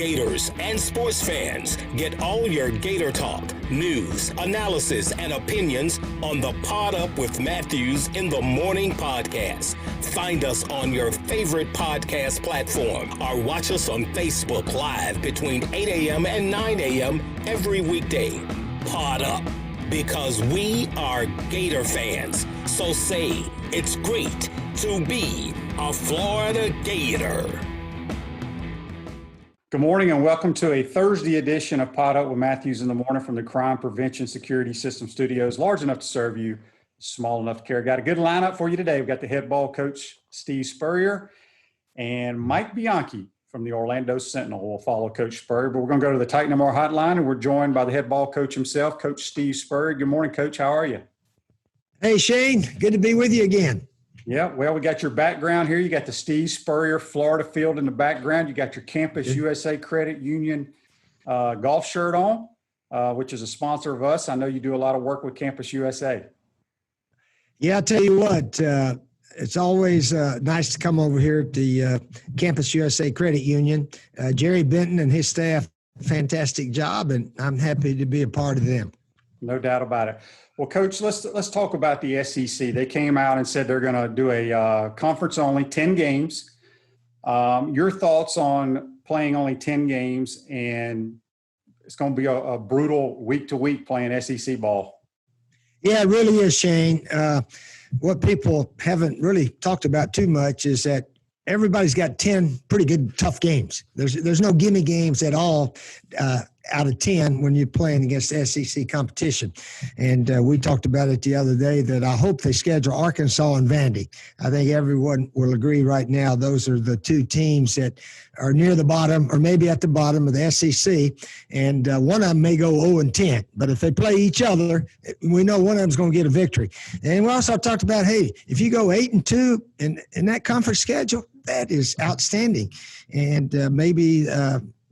Gators, and sports fans. Get all your Gator talk, news, analysis, and opinions on the Pod Up with Matthews in the Morning podcast. Find us on your favorite podcast platform or watch us on Facebook Live between 8 a.m. and 9 a.m. every weekday. Pod Up, because we are Gator fans. So say it's great to be a Florida Gator. Good morning and welcome to a Thursday edition of Pod Up with Matthews in the Morning from the Crime Prevention Security System Studios. Large enough to serve you, small enough to care. Got a good lineup for you today. We've got the head ball coach, Steve Spurrier, and Mike Bianchi from the Orlando Sentinel will follow Coach Spurrier. But we're going to go to the Titan MR hotline, and we're joined by the head ball coach himself, Coach Steve Spurrier. Good morning, Coach. How are you? Hey, Shane. Good to be with you again. Yeah, well, we got your background here. You got the Steve Spurrier Florida field in the background. You got your Campus USA Credit Union golf shirt on, which is a sponsor of us. I know you do a lot of work with Campus USA. Yeah, I'll tell you what, it's always nice to come over here at the Campus USA Credit Union. Jerry Benton and his staff, fantastic job, and I'm happy to be a part of them. No doubt about it. Well, Coach, let's talk about the SEC. They came out and said they're going to do a conference only, 10 games. Your thoughts on playing only 10 games, and it's going to be a brutal week-to-week playing SEC ball. Yeah, it really is, Shane. What people haven't really talked about too much is that everybody's got 10 pretty good, tough games. There's no gimme games at all out of 10 when you're playing against SEC competition. And we talked about it the other day that I hope they schedule Arkansas and Vandy. I think everyone will agree right now those are the two teams that are near the bottom or maybe at the bottom of the SEC. And one of them may go 0-10. But if they play each other, we know one of them's going to get a victory. And we also talked about, hey, if you go 8-2 in that conference schedule, that is outstanding. And maybe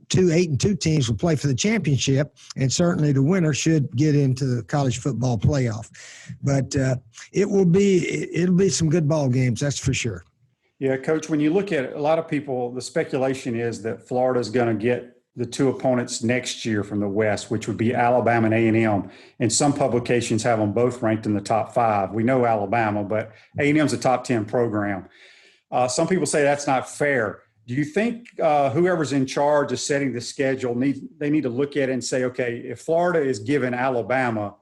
2 8-2 teams will play for the championship, and certainly the winner should get into the college football playoff. But it'll be some good ball games, that's for sure. Yeah, Coach, when you look at it, a lot of people, the speculation is that Florida's going to get the two opponents next year from the West, which would be Alabama and A&M. And some publications have them both ranked in the top 5. We know Alabama, but A&M's a top 10 program. Some people say that's not fair. Do you think whoever's in charge of setting the schedule, they need to look at it and say, okay, if Florida is given Alabama,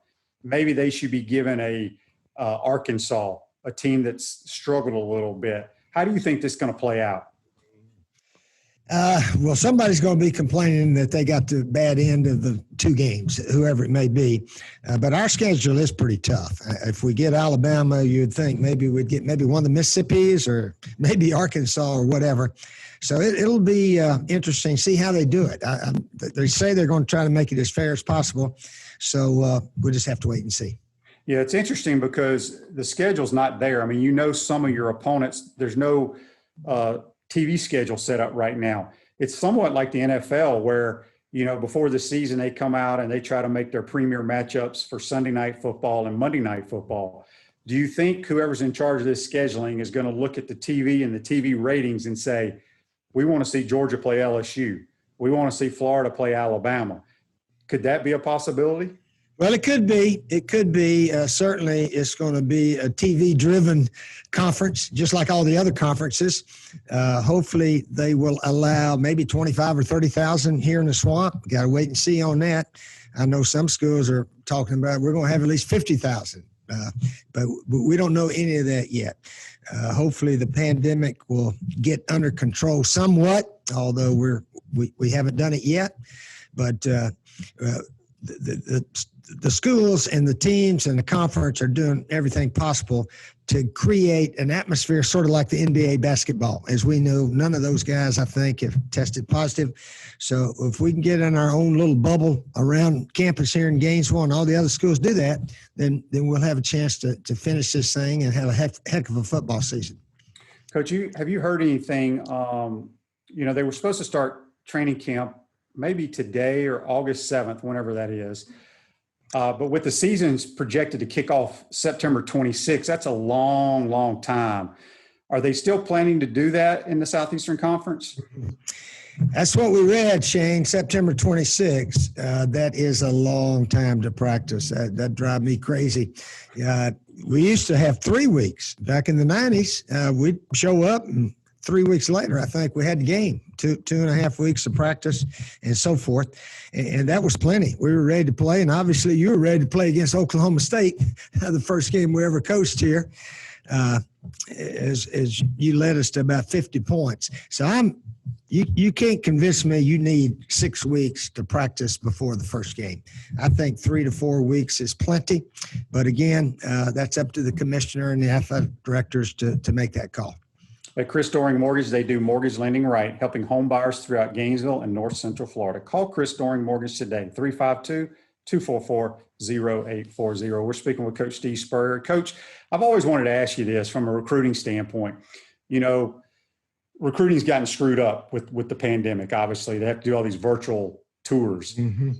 maybe they should be given a Arkansas, a team that's struggled a little bit. How do you think this is going to play out? Well, somebody's going to be complaining that they got the bad end of the 2 games, whoever it may be. But our schedule is pretty tough. If we get Alabama, you'd think maybe we'd get maybe one of the Mississippis or maybe Arkansas or whatever. So it'll be interesting to see how they do it. They say they're going to try to make it as fair as possible. So we'll just have to wait and see. Yeah, it's interesting because the schedule's not there. I mean, you know some of your opponents. There's no TV schedule set up right now. It's somewhat like the NFL where, you know, before the season they come out and they try to make their premier matchups for Sunday night football and Monday night football. Do you think whoever's in charge of this scheduling is going to look at the TV and the TV ratings and say, we want to see Georgia play LSU. We want to see Florida play Alabama. Could that be a possibility? Well, it could be. It could be. Certainly, it's going to be a TV-driven conference, just like all the other conferences. Hopefully, they will allow maybe 25 or 30,000 here in the Swamp. Got to wait and see on that. I know some schools are talking about we're going to have at least 50,000, but we don't know any of that yet. Hopefully, the pandemic will get under control somewhat, although we haven't done it yet. But the schools and the teams and the conference are doing everything possible to create an atmosphere sort of like the NBA basketball. As we know, none of those guys, I think, have tested positive. So if we can get in our own little bubble around campus here in Gainesville and all the other schools do that, then we'll have a chance to finish this thing and have a heck of a football season. Coach, have you heard anything? They were supposed to start training camp maybe today or August 7th, whenever that is. But with the seasons projected to kick off September 26th, that's a long, long time. Are they still planning to do that in the Southeastern Conference? That's what we read, Shane, September 26th. That is a long time to practice. That drives me crazy. We used to have 3 weeks. Back in the 90s, we'd show up and 3 weeks later, I think we had the game, 2.5 weeks of practice and so forth. And that was plenty. We were ready to play. And obviously you were ready to play against Oklahoma State, the first game we ever coached here, as you led us to about 50 points. So you can't convince me you need 6 weeks to practice before the first game. I think 3 to 4 weeks is plenty. But again, that's up to the commissioner and the athletic directors to make that call. At Chris Doring Mortgage, they do mortgage lending right, helping home buyers throughout Gainesville and North Central Florida. Call Chris Doring Mortgage today, 352-244-0840. We're speaking with Coach Steve Spurrier. Coach, I've always wanted to ask you this from a recruiting standpoint. You know, recruiting's gotten screwed up with the pandemic, obviously. They have to do all these virtual tours. Mm-hmm.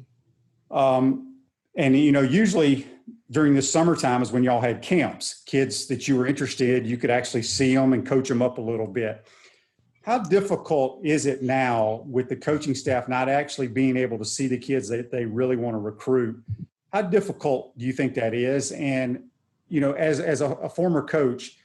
And, you know, usually during the summertime is when y'all had camps. Kids that you were interested, you could actually see them and coach them up a little bit. How difficult is it now with the coaching staff not actually being able to see the kids that they really want to recruit? How difficult do you think that is? And, you know, as a former coach,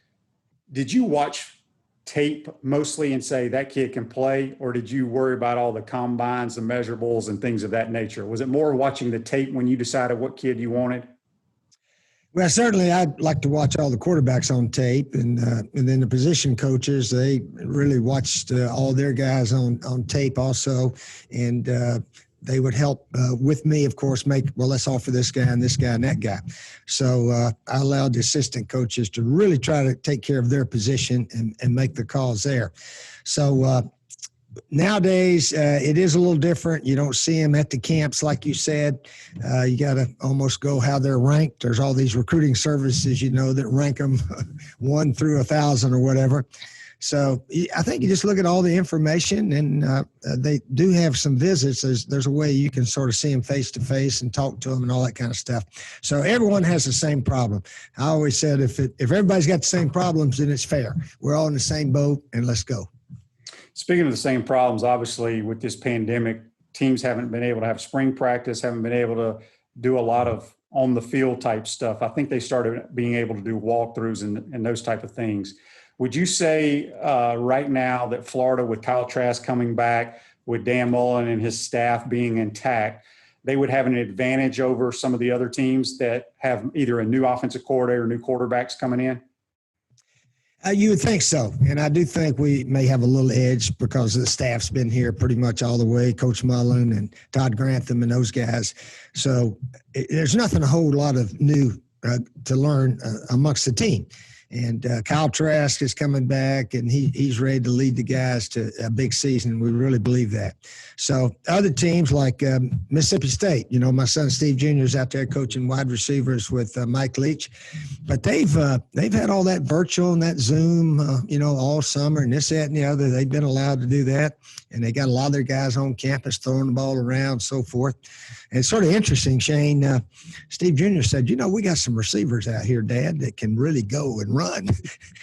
did you watch tape mostly and say that kid can play, or did you worry about all the combines, the measurables, and things of that nature? Was it more watching the tape when you decided what kid you wanted? Well, certainly I'd like to watch all the quarterbacks on tape, and then the position coaches, they really watched all their guys on tape also, and they would help with me, of course, let's offer this guy and this guy and that guy. So I allowed the assistant coaches to really try to take care of their position and make the calls there. So nowadays, it is a little different. You don't see them at the camps, like you said. You got to almost go how they're ranked. There's all these recruiting services, you know, that rank them 1 through 1,000 or whatever. So I think you just look at all the information, and they do have some visits. There's a way you can sort of see them face to face and talk to them and all that kind of stuff. So everyone has the same problem. I always said if everybody's got the same problems, then it's fair. We're all in the same boat, and let's go. Speaking of the same problems, obviously with this pandemic, teams haven't been able to have spring practice, haven't been able to do a lot of on the field type stuff. I think they started being able to do walkthroughs and those type of things. Would you say right now that Florida, with Kyle Trask coming back, with Dan Mullen and his staff being intact, they would have an advantage over some of the other teams that have either a new offensive coordinator or new quarterbacks coming in? You would think so. And I do think we may have a little edge because the staff's been here pretty much all the way, Coach Mullen and Todd Grantham and those guys. So there's nothing a whole lot of new to learn amongst the team. And Kyle Trask is coming back, and he's ready to lead the guys to a big season. We really believe that. So other teams like Mississippi State, you know, my son Steve Jr. is out there coaching wide receivers with Mike Leach. But they've had all that virtual and that Zoom, you know, all summer and this, that, and the other. They've been allowed to do that. And they got a lot of their guys on campus throwing the ball around, so forth. And it's sort of interesting, Shane. Steve Jr. said, you know, we got some receivers out here, Dad, that can really go and run.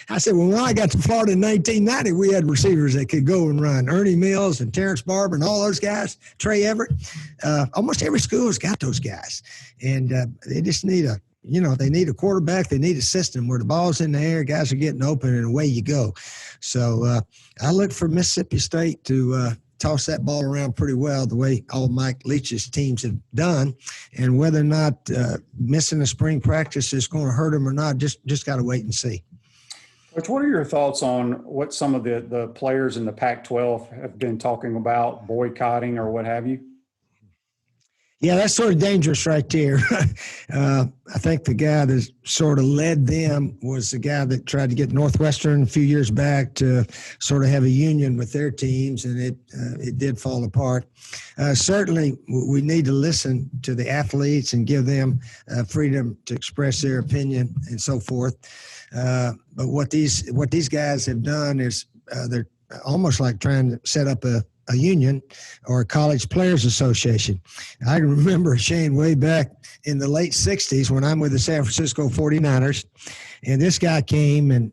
I said, well, when I got to Florida in 1990, we had receivers that could go and run. Ernie Mills and Terrence Barber and all those guys, Trey Everett. Almost every school has got those guys. And they just need they need a quarterback. They need a system where the ball's in the air, guys are getting open, and away you go. So I look for Mississippi State to toss that ball around pretty well the way all Mike Leach's teams have done. And whether or not missing a spring practice is going to hurt them or not, just got to wait and see. Coach, what are your thoughts on what some of the players in the Pac-12 have been talking about, boycotting or what have you? Yeah, that's sort of dangerous right there. I think the guy that sort of led them was the guy that tried to get Northwestern a few years back to sort of have a union with their teams, and it did fall apart. Certainly, we need to listen to the athletes and give them freedom to express their opinion and so forth. But what these guys have done is they're almost like trying to set up a union or a college players association. I can remember, Shane, way back in the late 60s when I'm with the San Francisco 49ers, and this guy came and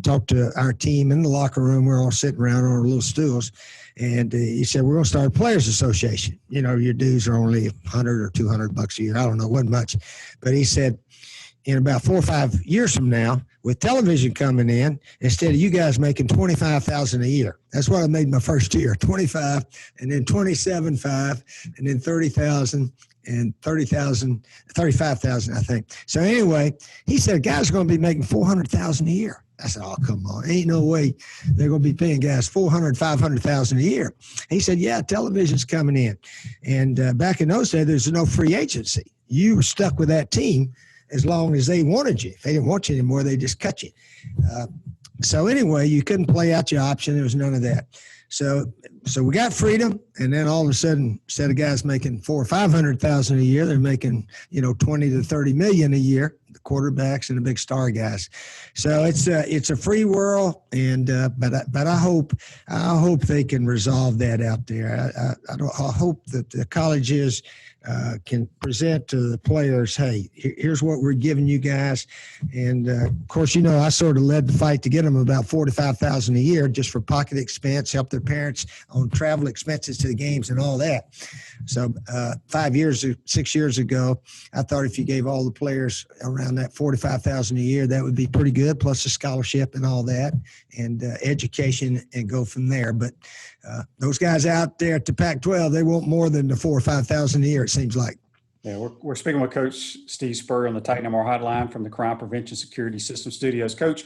talked to our team in the locker room. We're all sitting around on our little stools, And he said, we're going to start a players association. You know, your dues are only $100 or $200 a year. I don't know, wasn't much. But he said, in about 4 or 5 years from now, with television coming in, instead of you guys making $25,000 a year, that's what I made my first year, 25, and then 27.5, and then 30,000, and 30,000, 35,000, I think. So anyway, he said guys are going to be making $400,000 a year. I said, oh, come on. Ain't no way they're going to be paying guys $400,000, $500,000 a year. He said, yeah, television's coming in. And back in those days, there's no free agency. You were stuck with that team as long as they wanted you. If they didn't want you anymore, they just cut you. So anyway, you couldn't play out your option. There was none of that. So we got freedom, and then all of a sudden, instead of guys making $400,000 or $500,000 a year, they're making 20 to 30 million a year. The quarterbacks and the big star guys. So it's a free world, and but I hope they can resolve that out there. I hope that the colleges can present to the players, hey, here's what we're giving you guys. And, of course, I sort of led the fight to get them about $45,000 a year just for pocket expense, help their parents on travel expenses to the games and all that. So 6 years ago, I thought if you gave all the players around that $45,000 a year, that would be pretty good, plus a scholarship and all that, and education, and go from there. But those guys out there at the Pac-12, they want more than the $4,000 or $5,000 a year, it seems like. Yeah, we're speaking with Coach Steve Spurrier on the Titan MR hotline from the Crime Prevention Security System Studios. Coach,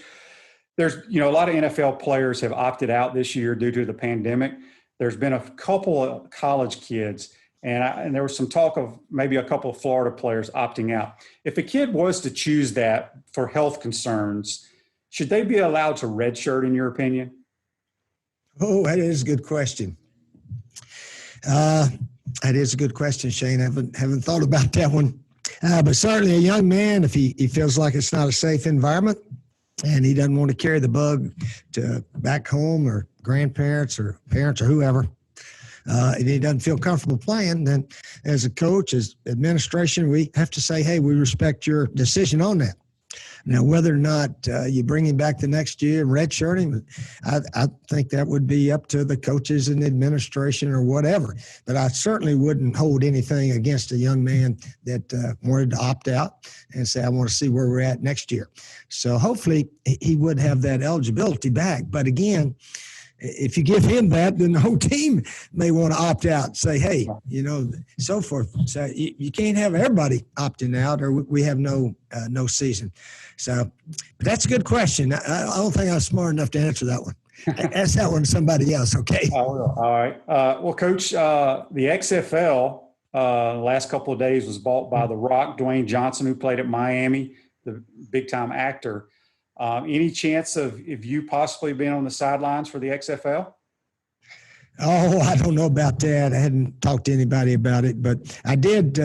there's a lot of NFL players have opted out this year due to the pandemic. There's been a couple of college kids, and there was some talk of maybe a couple of Florida players opting out. If a kid was to choose that for health concerns, should they be allowed to redshirt, in your opinion? Oh, that is a good question. That is a good question, Shane. I haven't thought about that one. But certainly a young man, if he feels like it's not a safe environment and he doesn't want to carry the bug to back home or grandparents or parents or whoever, and he doesn't feel comfortable playing, then as a coach, as administration, we have to say, hey, we respect your decision on that. Now, whether or not you bring him back the next year and redshirt him, I think that would be up to the coaches and the administration or whatever. But I certainly wouldn't hold anything against a young man that wanted to opt out and say, I want to see where we're at next year. So hopefully he would have that eligibility back. But again, if you give him that, then the whole team may want to opt out and say, hey, so forth. So you can't have everybody opting out, or we have no season. So but that's a good question. I don't think I'm smart enough to answer that one. Ask that one to somebody else, okay? I will. All right. Well, Coach, the XFL last couple of days was bought by The Rock, Dwayne Johnson, who played at Miami, the big-time actor. Any chance of you possibly being on the sidelines for the XFL? Oh, I don't know about that. I hadn't talked to anybody about it, but I did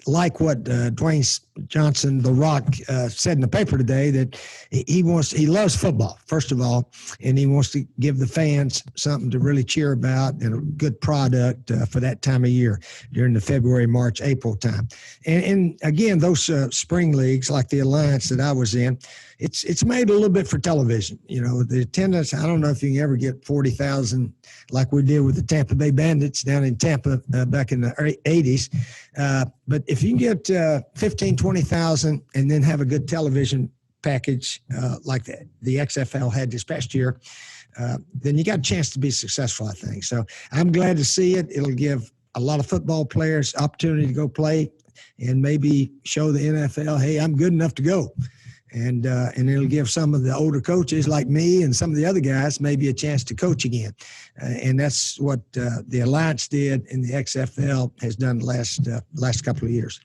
like what Dwayne Johnson, The Rock, said in the paper today, that he loves football, first of all, and he wants to give the fans something to really cheer about and a good product for that time of year during the February, March, April time. And again, those spring leagues like the Alliance that I was in, it's made a little bit for television. The attendance, I don't know if you can ever get 40,000 like we did with the Tampa Bay Bandits down in Tampa back in the 80s. But if you can get 15, 20,000 and then have a good television package like the XFL had this past year, then you got a chance to be successful, I think. So I'm glad to see it. It'll give a lot of football players opportunity to go play and maybe show the NFL, hey, I'm good enough to go. And it'll give some of the older coaches like me and some of the other guys maybe a chance to coach again. And that's what the Alliance did and the XFL has done the last couple of years.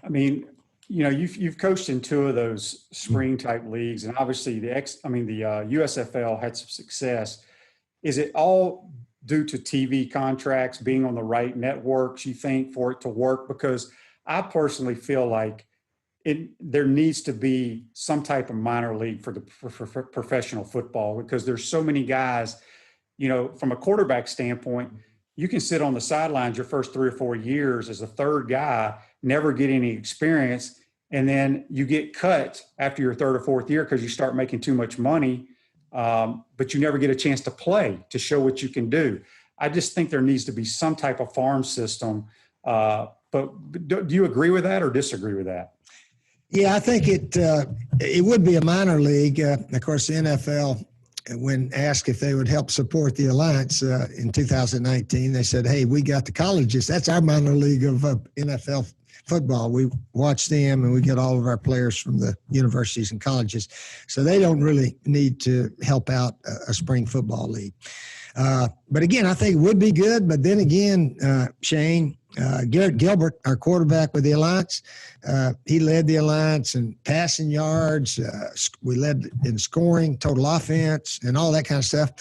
I mean, you've coached in two of those spring type leagues, and obviously the USFL had some success. Is it all due to TV contracts, being on the right networks, you think, for it to work? Because I personally feel like there needs to be some type of minor league for professional football, because there's so many guys, from a quarterback standpoint, you can sit on the sidelines your first 3 or 4 years as a third guy, never get any experience, and then you get cut after your third or fourth year because you start making too much money. but you never get a chance to play to show what you can do. I just think there needs to be some type of farm system. But do you agree with that or disagree with that? Yeah, I think it would be a minor league. Of course, the NFL, when asked if they would help support the Alliance in 2019, they said, hey, we got the colleges. That's our minor league of NFL football. We watch them, and we get all of our players from the universities and colleges. So they don't really need to help out a spring football league. But again, I think it would be good. But then again, Shane, Garrett Gilbert, our quarterback with the Alliance, he led the Alliance in passing yards. We led in scoring, total offense, and all that kind of stuff.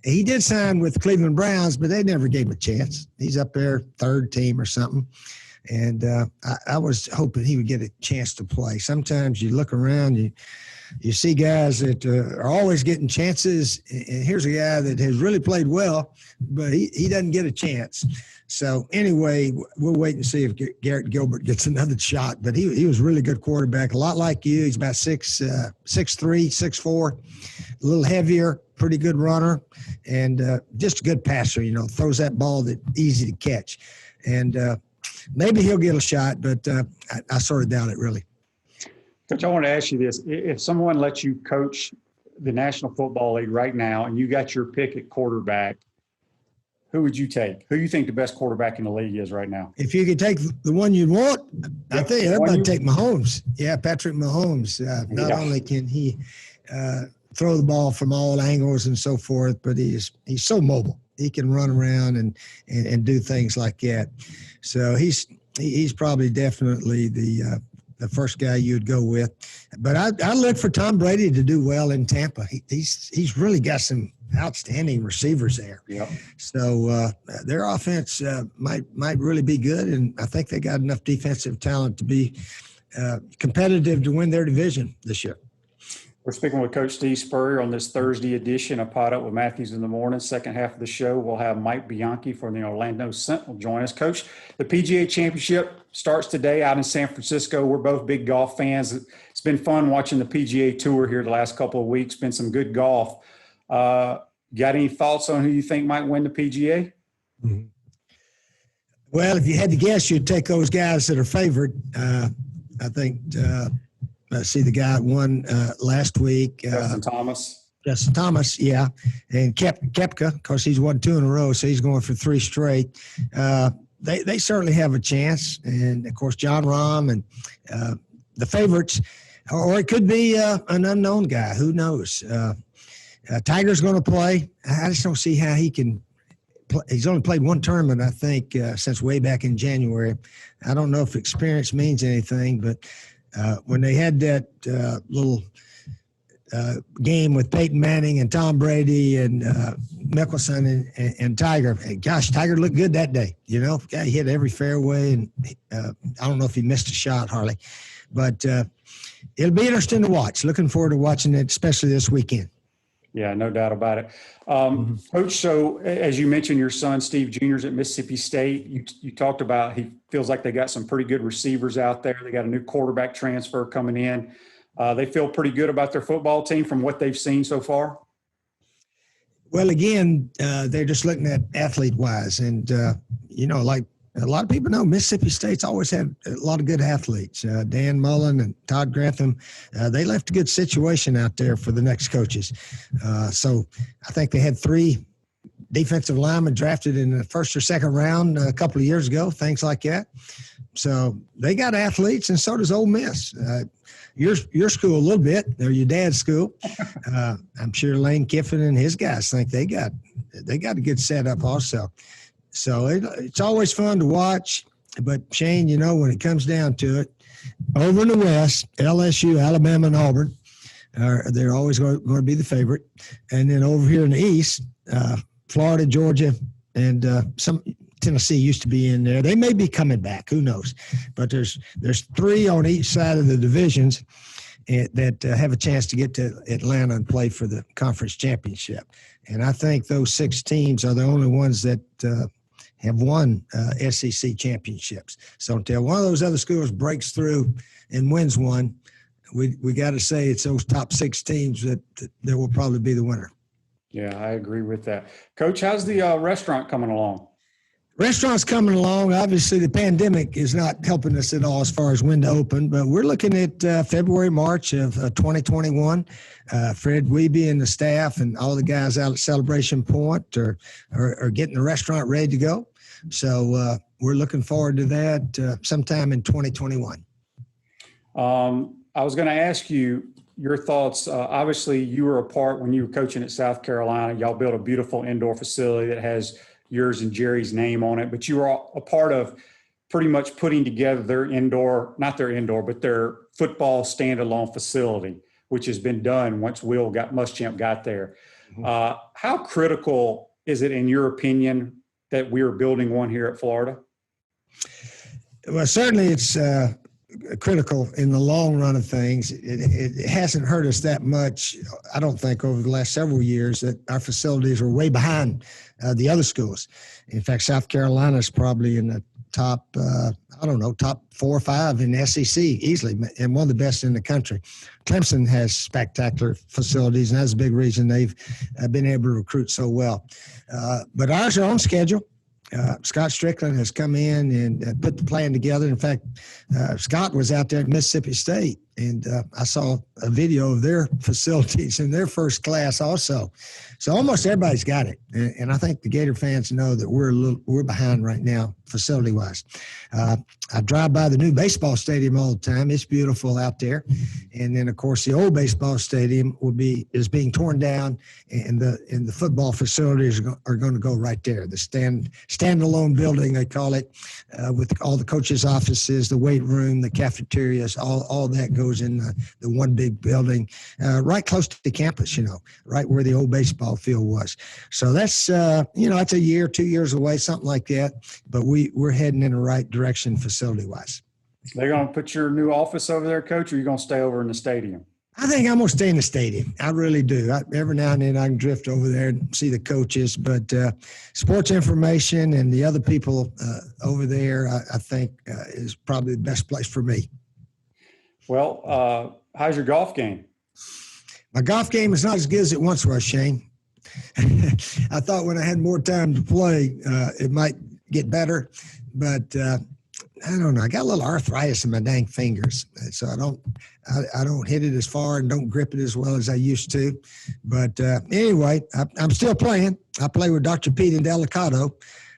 He did sign with the Cleveland Browns, but they never gave him a chance. He's up there, third team or something. And I was hoping he would get a chance to play. Sometimes you look around, you see guys that are always getting chances, and here's a guy that has really played well, but he doesn't get a chance. So anyway, we'll wait and see if Garrett Gilbert gets another shot. But he was a really good quarterback, a lot like you. He's about 6'3", 6'4", a little heavier, pretty good runner, and just a good passer, throws that ball that's easy to catch. And maybe he'll get a shot, but I sort of doubt it, really. Coach, I want to ask you this. If someone lets you coach the National Football League right now and you got your pick at quarterback, who would you take? Who do you think the best quarterback in the league is right now? If you could take the one you'd want, I think everybody take Mahomes. Yeah, Patrick Mahomes. Not only can he throw the ball from all angles and so forth, but he's so mobile. He can run around and do things like that. So he's probably definitely the first guy you'd go with. But I look for Tom Brady to do well in Tampa. He's really got some outstanding receivers there. Yep. So their offense might really be good, and I think they got enough defensive talent to be competitive to win their division this year. We're speaking with Coach Steve Spurrier on this Thursday edition of Pot Up with Matthews in the Morning. Second half of the show, we'll have Mike Bianchi from the Orlando Sentinel join us. Coach, the PGA Championship starts today out in San Francisco. We're both big golf fans. It's been fun watching the PGA Tour here the last couple of weeks. Been some good golf. Got any thoughts on who you think might win the PGA? Mm-hmm. Well, if you had to guess, you'd take those guys that are favored. I think I see the guy won last week. Justin Thomas, yeah. And Koepka, of course, he's won 2 in a row, so he's going for 3 straight. They certainly have a chance. And, of course, John Rahm and the favorites. Or it could be an unknown guy. Who knows? Tiger's going to play. I just don't see how he can play. He's only played 1 tournament, I think, since way back in January. I don't know if experience means anything, but when they had that little game with Peyton Manning and Tom Brady and Mickelson and Tiger, hey, gosh, Tiger looked good that day. Guy hit every fairway, and I don't know if he missed a shot, hardly. But it'll be interesting to watch. Looking forward to watching it, especially this weekend. Yeah, no doubt about it. Coach, so as you mentioned, your son, Steve Jr. is at Mississippi State. You talked about he feels like they got some pretty good receivers out there. They got a new quarterback transfer coming in. They feel pretty good about their football team from what they've seen so far? Well, again, they're just looking at athlete-wise. And, like a lot of people know, Mississippi State's always had a lot of good athletes. Dan Mullen and Todd Grantham, they left a good situation out there for the next coaches. So I think they had 3 defensive linemen drafted in the first or second round a couple of years ago, things like that. So they got athletes, and so does Ole Miss. Your school a little bit, or your dad's school. I'm sure Lane Kiffin and his guys think they got a good setup also. So it's always fun to watch. But, Shane, when it comes down to it, over in the West, LSU, Alabama, and Auburn, they're always going to be the favorite. And then over here in the East, Florida, Georgia, and some Tennessee used to be in there. They may be coming back. Who knows? But there's 3 on each side of the divisions that have a chance to get to Atlanta and play for the conference championship. And I think those 6 teams are the only ones that have won SEC championships. So until one of those other schools breaks through and wins one, we got to say it's those top 6 teams that will probably be the winner. Yeah, I agree with that. Coach, how's the restaurant coming along? Restaurants coming along. Obviously, the pandemic is not helping us at all as far as when to open, but we're looking at February, March of 2021. Fred Wiebe and the staff and all the guys out at Celebration Point are getting the restaurant ready to go. So we're looking forward to that sometime in 2021. I was going to ask you your thoughts. Obviously, you were a part when you were coaching at South Carolina. Y'all built a beautiful indoor facility that has yours and Jerry's name on it, but you were a part of pretty much putting together their football standalone facility, which has been done once Muschamp got there. Mm-hmm. How critical is it, in your opinion, that we are building one here at Florida? Well, certainly it's critical in the long run of things. It hasn't hurt us that much, I don't think, over the last several years that our facilities are way behind the other schools. In fact, South Carolina is probably in the top, top 4 or 5 in the SEC easily, and one of the best in the country. Clemson has spectacular facilities, and that's a big reason they've been able to recruit so well. But ours are on schedule. Scott Strickland has come in and put the plan together. In fact, Scott was out there at Mississippi State, and I saw a video of their facilities in their first class also. So almost everybody's got it, and I think the Gator fans know that we're behind right now facility-wise. I drive by the new baseball stadium all the time. It's beautiful out there, and then of course the old baseball stadium is being torn down, and the football facilities are going to go right there. The standalone building, they call it, with all the coaches' offices, the weight room, the cafeterias, all that goes in the one big building, right close to the campus, right where the old baseball field was. So that's, that's a year, 2 years away, something like that. But we're heading in the right direction facility-wise. They're going to put your new office over there, Coach, or are you going to stay over in the stadium? I think I'm going to stay in the stadium. I really do. Every now and then I can drift over there and see the coaches, but sports information and the other people over there, I think, is probably the best place for me. Well, how's your golf game? My golf game is not as good as it once was, Shane. I thought when I had more time to play, it might get better, but I don't know. I got a little arthritis in my dang fingers, so I don't hit it as far and don't grip it as well as I used to. But anyway, I'm still playing. I play with Dr. Pete and Delicato.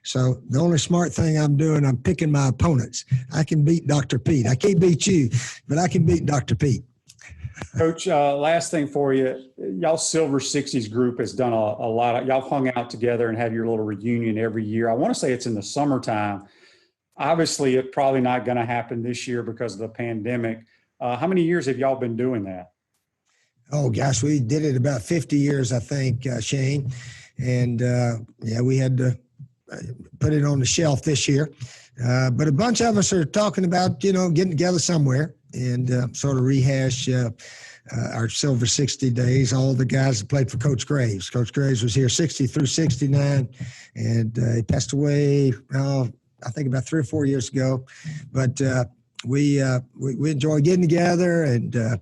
So the only smart thing I'm doing, I'm picking my opponents. I can beat Dr. Pete. I can't beat you, but I can beat Dr. Pete. Coach, last thing for you. Y'all Silver 60s group has done a lot. Y'all hung out together and have your little reunion every year. I want to say it's in the summertime. Obviously, it's probably not going to happen this year because of the pandemic. How many years have y'all been doing that? Oh, gosh, we did it about 50 years, I think, Shane. And, we had to put it on the shelf this year. But a bunch of us are talking about, getting together somewhere and sort of rehash our Silver 60 days. All the guys that played for Coach Graves. Coach Graves was here 60 through 69, and he passed away, I think about 3 or 4 years ago. But we enjoy getting together, and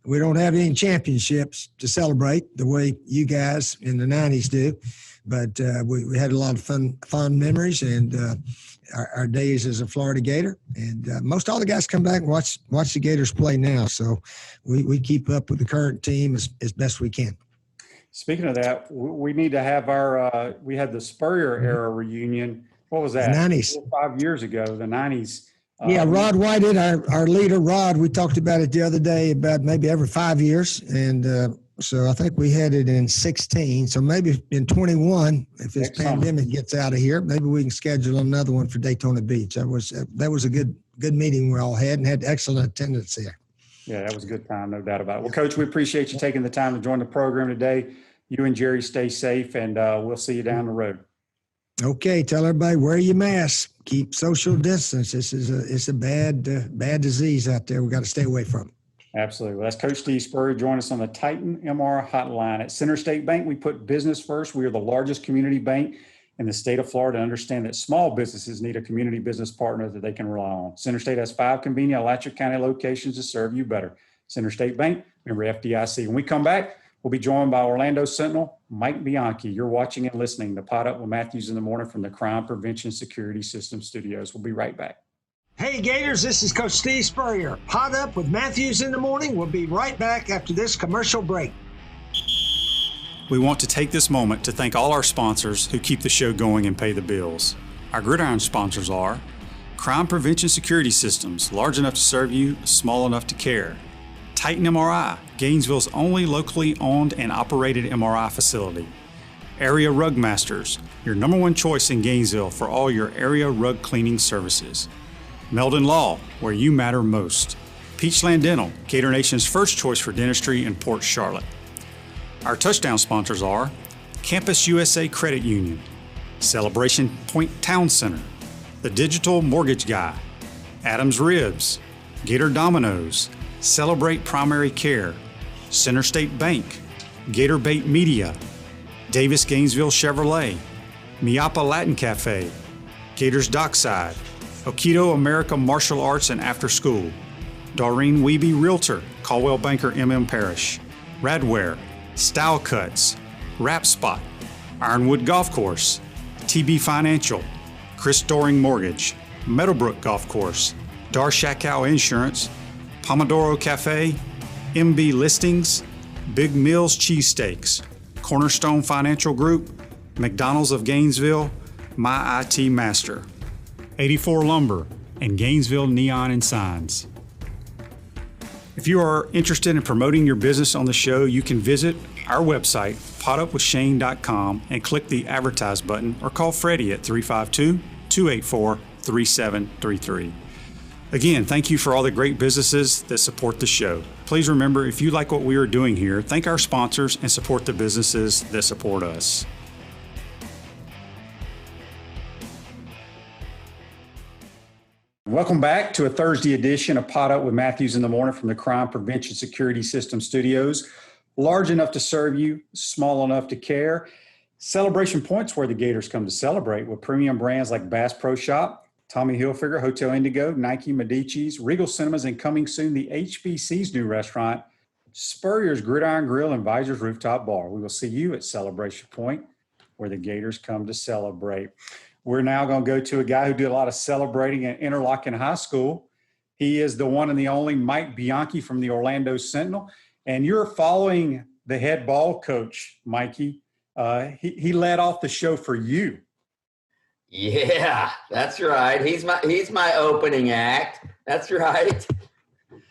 we don't have any championships to celebrate the way you guys in the 90s do. But we had a lot of fond memories, and our days as a Florida Gator. And most all the guys come back and watch the Gators play now. So we keep up with the current team as best we can. Speaking of that, we need to have we had the Spurrier era reunion. What was that? The 90s. 4 or 5 years ago, the 90s. Yeah, Rod Whited, our leader, Rod, we talked about it the other day, about maybe every 5 years. And so I think we had it in 16. So maybe in 21, if this pandemic gets out of here, maybe we can schedule another one for Daytona Beach. That was a good meeting we all had, and had excellent attendance there. Yeah, that was a good time, no doubt about it. Well, Coach, we appreciate you taking the time to join the program today. You and Jerry stay safe, and we'll see you down the road. Okay, tell everybody, wear your mask, keep social distance. It's a bad disease out there. We got to stay away from it. Absolutely. Well, that's Coach Steve Spurrier. Join us on the Titan MR hotline. At Center State Bank, we put business first. We are the largest community bank in the state of Florida, and understand that small businesses need a community business partner that they can rely on. Center State has 5 convenient Alachua County locations to serve you better. Center State Bank, member FDIC. When we come back, we'll be joined by Orlando Sentinel, Mike Bianchi. You're watching and listening to Pot Up with Matthews in the Morning from the Crime Prevention Security System Studios. We'll be right back. Hey Gators, this is Coach Steve Spurrier. Pot Up with Matthews in the Morning. We'll be right back after this commercial break. We want to take this moment to thank all our sponsors who keep the show going and pay the bills. Our gridiron sponsors are Crime Prevention Security Systems, large enough to serve you, small enough to care. Titan MRI, Gainesville's only locally owned and operated MRI facility. Area Rug Masters, your number one choice in Gainesville for all your area rug cleaning services. Meldon Law, where you matter most. Peachland Dental, Gator Nation's first choice for dentistry in Port Charlotte. Our touchdown sponsors are Campus USA Credit Union, Celebration Point Town Center, The Digital Mortgage Guy, Adams Ribs, Gator Dominoes, Celebrate Primary Care, Center State Bank, Gator Bait Media, Davis Gainesville Chevrolet, Miapa Latin Cafe, Gators Dockside, Okido America Martial Arts and After School, Doreen Wiebe Realtor, Caldwell Banker MM Parish, Radware, Style Cuts, Rap Spot, Ironwood Golf Course, TB Financial, Chris Doring Mortgage, Meadowbrook Golf Course, Darshakow Insurance, Pomodoro Cafe, MB Listings, Big Mills Cheesesteaks, Cornerstone Financial Group, McDonald's of Gainesville, My IT Master, 84 Lumber, and Gainesville Neon and Signs. If you are interested in promoting your business on the show, you can visit our website, potupwithshane.com, and click the advertise button or call Freddie at 352-284-3733. Again, thank you for all the great businesses that support the show. Please remember, if you like what we are doing here, thank our sponsors and support the businesses that support us. Welcome back to a Thursday edition of Pot Up with Matthews in the Morning from the Crime Prevention Security System Studios. Large enough to serve you, small enough to care. Celebration Point's where the Gators come to celebrate with premium brands like Bass Pro Shop, Tommy Hilfiger, Hotel Indigo, Nike, Medici's, Regal Cinemas, and coming soon, the HBC's new restaurant, Spurrier's Gridiron Grill and Visor's Rooftop Bar. We will see you at Celebration Point where the Gators come to celebrate. We're now going to go to a guy who did a lot of celebrating at Interlochen High School. He is the one and the only Mike Bianchi from the Orlando Sentinel. And you're following the head ball coach, Mikey. He led off the show for you. Yeah, that's right. He's my opening act. That's right.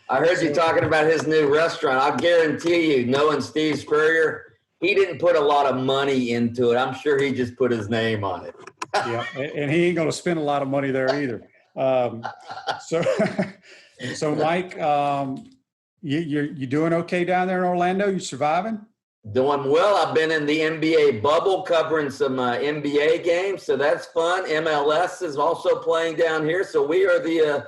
I heard you talking about his new restaurant. I'll guarantee you, knowing Steve Spurrier, he didn't put a lot of money into it. I'm sure he just put his name on it. Yeah, and he ain't going to spend a lot of money there either. So Mike, you doing okay down there in Orlando? You surviving? Doing well. I've been in the NBA bubble covering some NBA games, so that's fun. MLS is also playing down here, so we are the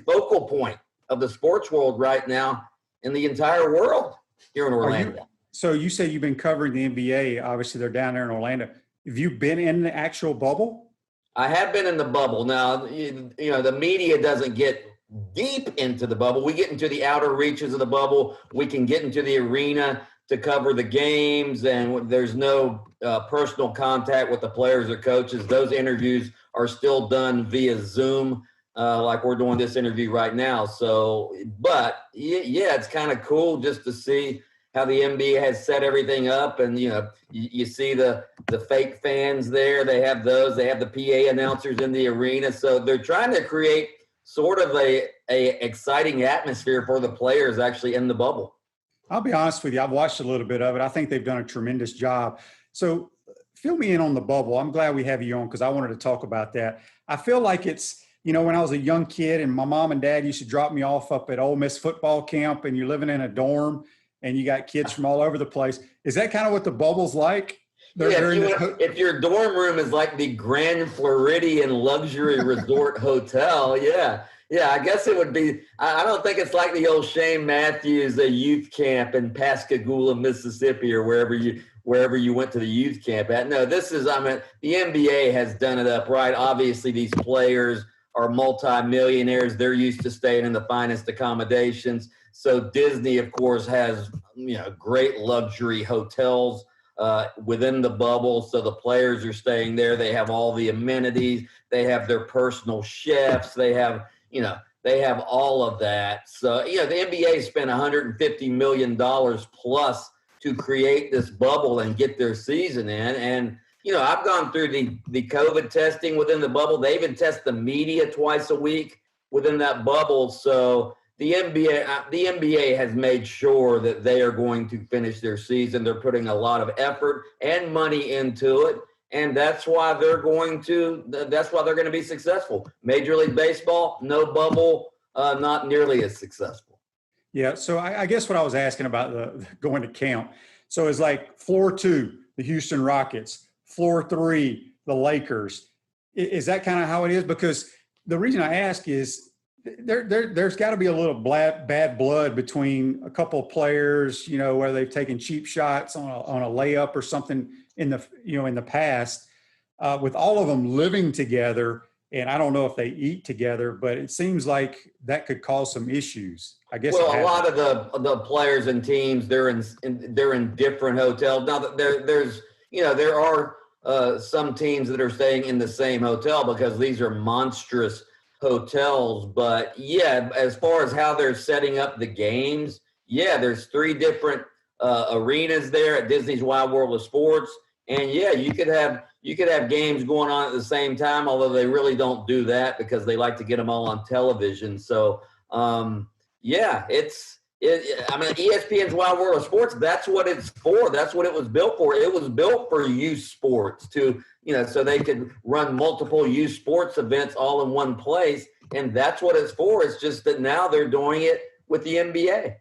focal point of the sports world right now in the entire world here in Orlando. So you say you've been covering the NBA. Obviously, they're down there in Orlando. Have you been in the actual bubble? I have been in the bubble. Now, you know, the media doesn't get deep into the bubble. We get into the outer reaches of the bubble. We can get into the arena to cover the games, and there's no personal contact with the players or coaches. Those interviews are still done via Zoom, like we're doing this interview right now. So, but yeah, it's kind of cool just to see how the NBA has set everything up. And, you know, you see the fake fans there. They have those. They have the PA announcers in the arena. So they're trying to create sort of a exciting atmosphere for the players actually in the bubble. I'll be honest with you. I've watched a little bit of it. I think they've done a tremendous job. So fill me in on the bubble. I'm glad we have you on because I wanted to talk about that. I feel like it's, you know, when I was a young kid and my mom and dad used to drop me off up at Ole Miss football camp and you're living in a dorm and you got kids from all over the place. Is that kind of what the bubble's like? If your dorm room is like the Grand Floridian luxury resort hotel, yeah, I guess it would be. I don't think it's like the old Shane Matthews youth camp in Pascagoula, Mississippi, or wherever you went to the youth camp at. No, this is. I mean, the NBA has done it up right. Obviously, these players are multimillionaires. They're used to staying in the finest accommodations. So Disney, of course, has, great luxury hotels within the bubble. So the players are staying there. They have all the amenities. They have their personal chefs. They have all of that. So, the NBA spent $150 million plus to create this bubble and get their season in. And, I've gone through the COVID testing within the bubble. They even test the media twice a week within that bubble. So the NBA has made sure that they are going to finish their season. They're putting a lot of effort and money into it. And that's why they're going to be successful. Major League Baseball, no bubble, not nearly as successful. Yeah. So I guess what I was asking about the going to camp. So it's like floor 2, the Houston Rockets, floor 3, the Lakers. Is that kind of how it is? Because the reason I ask is there's got to be a little bad blood between a couple of players, where they've taken cheap shots on a layup or something in the past, with all of them living together. And I don't know if they eat together, but it seems like that could cause some issues. I guess. Well, a lot of the players and teams, they're in different hotels. Now there are some teams that are staying in the same hotel because these are monstrous hotels. But yeah, as far as how they're setting up the games, there's 3 different arenas there at Disney's Wide World of Sports. And you could have games going on at the same time, although they really don't do that because they like to get them all on television. So, ESPN's Wide World of Sports, that's what it's for. That's what it was built for. It was built for youth sports so they could run multiple youth sports events all in one place. And that's what it's for. It's just that now they're doing it with the NBA.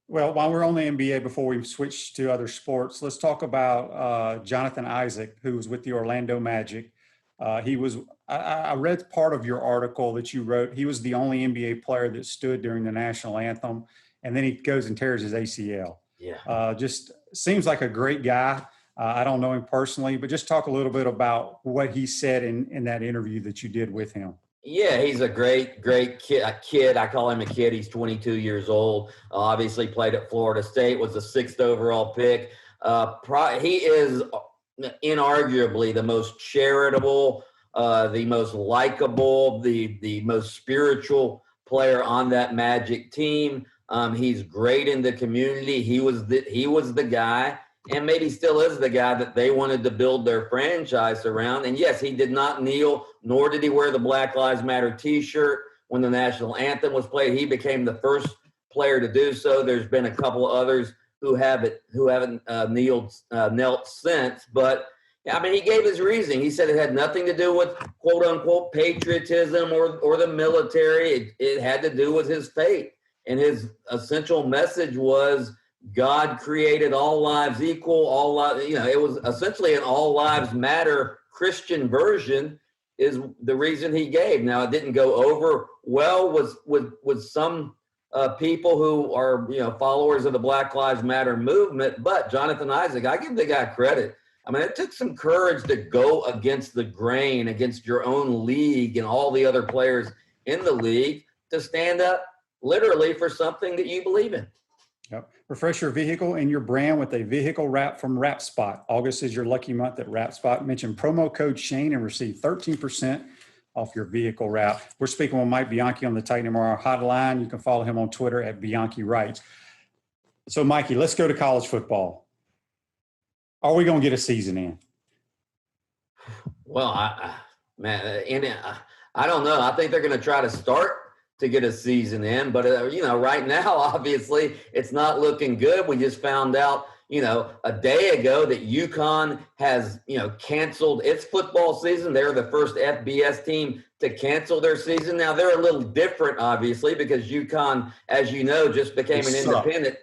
Well, while we're on the NBA, before we switch to other sports, let's talk about Jonathan Isaac, who was with the Orlando Magic. I read part of your article that you wrote. He was the only NBA player that stood during the national anthem, and then he goes and tears his ACL. Yeah. Just seems like a great guy. I don't know him personally, but just talk a little bit about what he said in that interview that you did with him. Yeah, he's a great kid. I call him a kid. He's 22 years old. Obviously played at Florida State, was the 6th overall pick. He is inarguably the most charitable, the most likable, the most spiritual player on that Magic team. He's great in the community. He was the guy, and maybe still is the guy that they wanted to build their franchise around. And yes, he did not kneel, nor did he wear the Black Lives Matter T-shirt when the national anthem was played. He became the first player to do so. There's been a couple others who haven't knelt since. But he gave his reasoning. He said it had nothing to do with quote unquote patriotism or the military. It had to do with his faith. And his essential message was God created all lives equal, it was essentially an all lives matter Christian version is the reason he gave. Now, it didn't go over well with some people who are, followers of the Black Lives Matter movement, but Jonathan Isaac, I give the guy credit. It took some courage to go against the grain, against your own league and all the other players in the league to stand up literally for something that you believe in. Yep. Refresh your vehicle and your brand with a vehicle wrap from WrapSpot. August is your lucky month at WrapSpot. Mention promo code Shane and receive 13% off your vehicle wrap. We're speaking with Mike Bianchi on the Titan MRR hotline. You can follow him on Twitter at Bianchi Writes. So, Mikey, let's go to college football. Are we going to get a season in? Well, I don't know. I think they're going to try to start to get a season in, but right now, obviously, it's not looking good. We just found out, a day ago that UConn has, canceled its football season. They're the first FBS team to cancel their season. Now, they're a little different, obviously, because UConn, as you know, just became an independent.